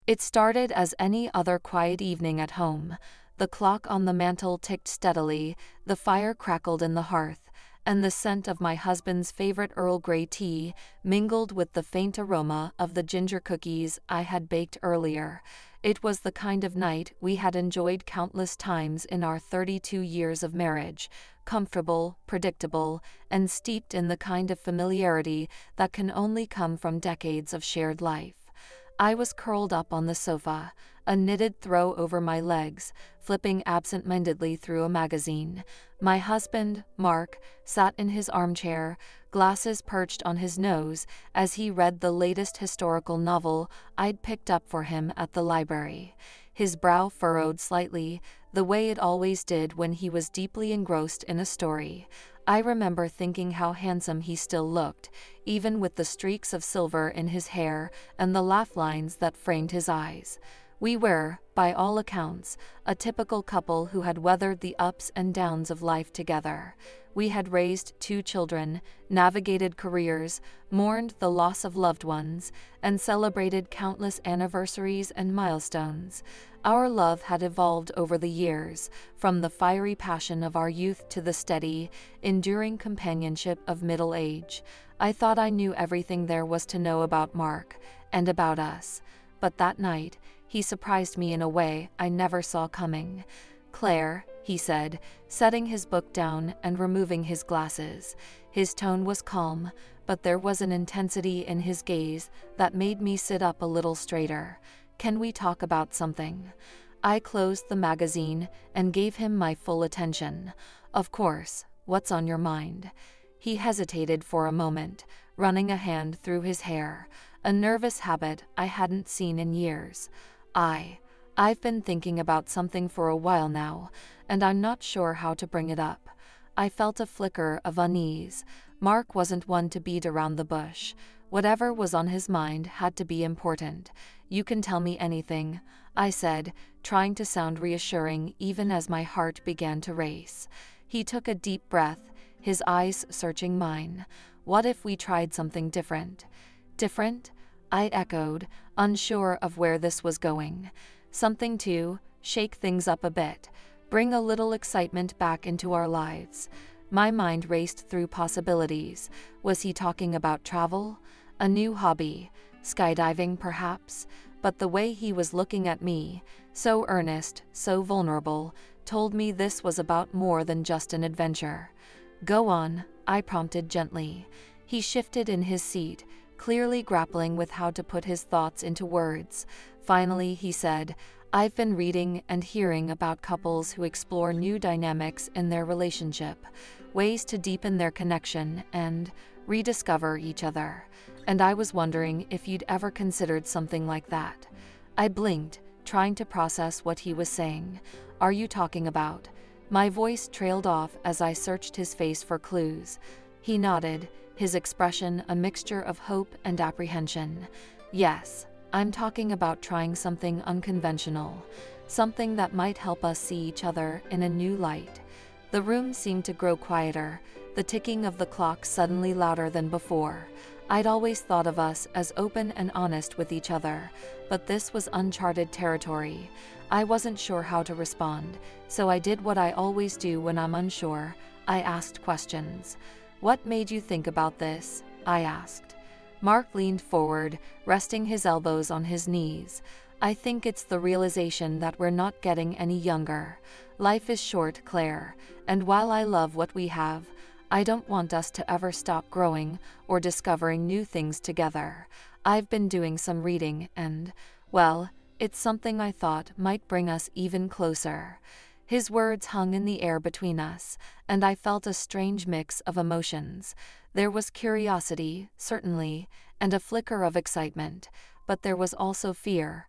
It started as any other quiet evening at home. The clock on the mantel ticked steadily, the fire crackled in the hearth, and the scent of my husband's favorite Earl Grey tea mingled with the faint aroma of the ginger cookies I had baked earlier. It was the kind of night we had enjoyed countless times in our 32 years of marriage, comfortable, predictable, and steeped in the kind of familiarity that can only come from decades of shared life. I was curled up on the sofa, a knitted throw over my legs, flipping absent-mindedly through a magazine. My husband, Mark, sat in his armchair, glasses perched on his nose, as he read the latest historical novel I'd picked up for him at the library. His brow furrowed slightly, the way it always did when he was deeply engrossed in a story. I remember thinking how handsome he still looked, even with the streaks of silver in his hair and the laugh lines that framed his eyes. We were, by all accounts, a typical couple who had weathered the ups and downs of life together. We had raised 2 children, navigated careers, mourned the loss of loved ones, and celebrated countless anniversaries and milestones. Our love had evolved over the years, from the fiery passion of our youth to the steady, enduring companionship of middle age. I thought I knew everything there was to know about Mark, and about us. But that night, he surprised me in a way I never saw coming. "Claire," he said, setting his book down and removing his glasses. His tone was calm, but there was an intensity in his gaze that made me sit up a little straighter. "Can we talk about something?" I closed the magazine and gave him my full attention. "Of course, what's on your mind?" He hesitated for a moment, running a hand through his hair, a nervous habit I hadn't seen in years. I've been thinking about something for a while now, and I'm not sure how to bring it up." I felt a flicker of unease. Mark wasn't one to beat around the bush. Whatever was on his mind had to be important. "You can tell me anything," I said, trying to sound reassuring even as my heart began to race. He took a deep breath, his eyes searching mine. "What if we tried something different?" "Different?" I echoed, unsure of where this was going. "Something to shake things up a bit, bring a little excitement back into our lives." My mind raced through possibilities. Was he talking about travel? A new hobby? Skydiving, perhaps? But the way he was looking at me, so earnest, so vulnerable, told me this was about more than just an adventure. "Go on," I prompted gently. He shifted in his seat, clearly grappling with how to put his thoughts into words. Finally, he said, "I've been reading and hearing about couples who explore new dynamics in their relationship, ways to deepen their connection and rediscover each other. And I was wondering if you'd ever considered something like that." I blinked, trying to process what he was saying. "Are you talking about?" My voice trailed off as I searched his face for clues. He nodded, his expression a mixture of hope and apprehension. "Yes, I'm talking about trying something unconventional, something that might help us see each other in a new light." The room seemed to grow quieter, the ticking of the clock suddenly louder than before. I'd always thought of us as open and honest with each other, but this was uncharted territory. I wasn't sure how to respond, so I did what I always do when I'm unsure. I asked questions. "What made you think about this?" I asked. Mark leaned forward, resting his elbows on his knees. "I think it's the realization that we're not getting any younger. Life is short, Claire, and while I love what we have, I don't want us to ever stop growing or discovering new things together. I've been doing some reading and, well, it's something I thought might bring us even closer." His words hung in the air between us, and I felt a strange mix of emotions. There was curiosity, certainly, and a flicker of excitement, but there was also fear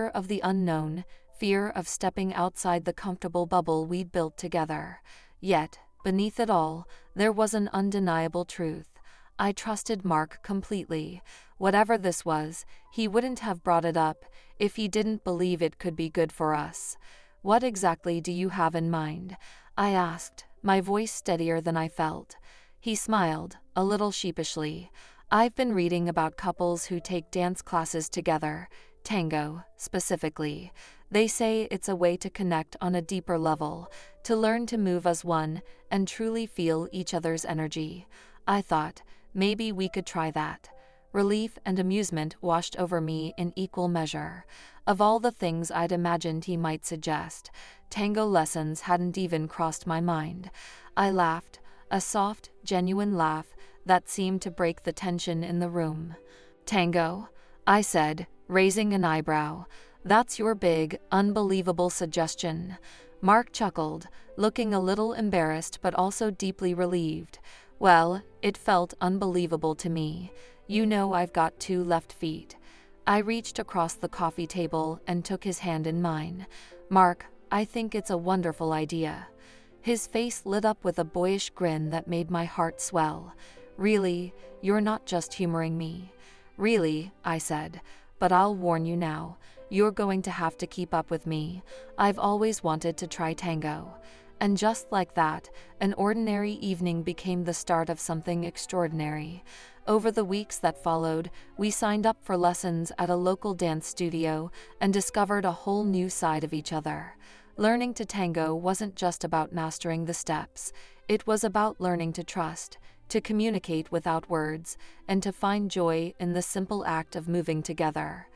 of the unknown, fear of stepping outside the comfortable bubble we'd built together. Yet, beneath it all, there was an undeniable truth. I trusted Mark completely. Whatever this was, he wouldn't have brought it up if he didn't believe it could be good for us. "What exactly do you have in mind?" I asked, my voice steadier than I felt. He smiled, a little sheepishly. "I've been reading about couples who take dance classes together, Tango, specifically. They say it's a way to connect on a deeper level, to learn to move as one, and truly feel each other's energy. I thought, maybe we could try that. Relief and amusement washed over me in equal measure. Of all the things I'd imagined he might suggest, tango lessons hadn't even crossed my mind. I laughed, a soft, genuine laugh that seemed to break the tension in the room. Tango? I said, raising an eyebrow. That's your big, unbelievable suggestion. Mark chuckled, looking a little embarrassed but also deeply relieved. Well, it felt unbelievable to me. You know I've got 2 left feet. I reached across the coffee table and took his hand in mine. Mark, I think it's a wonderful idea. His face lit up with a boyish grin that made my heart swell. Really, you're not just humoring me. Really, I said, but I'll warn you now, you're going to have to keep up with me. I've always wanted to try tango. And just like that, an ordinary evening became the start of something extraordinary. Over the weeks that followed, we signed up for lessons at a local dance studio and discovered a whole new side of each other. Learning to tango wasn't just about mastering the steps. It was about learning to trust, to communicate without words, and to find joy in the simple act of moving together.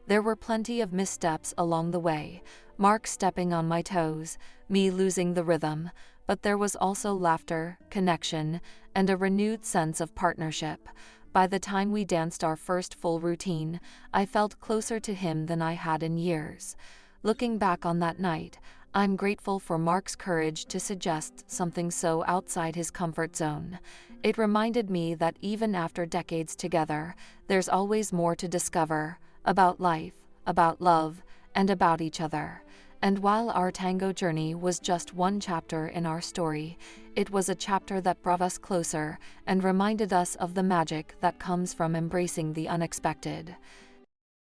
There were plenty of missteps along the way, Mark stepping on my toes, me losing the rhythm, but there was also laughter, connection, and a renewed sense of partnership. By the time we danced our first full routine, I felt closer to him than I had in years. Looking back on that night, I'm grateful for Mark's courage to suggest something so outside his comfort zone. It reminded me that even after decades together, there's always more to discover about life, about love, and about each other. And while our tango journey was just one chapter in our story, it was a chapter that brought us closer and reminded us of the magic that comes from embracing the unexpected.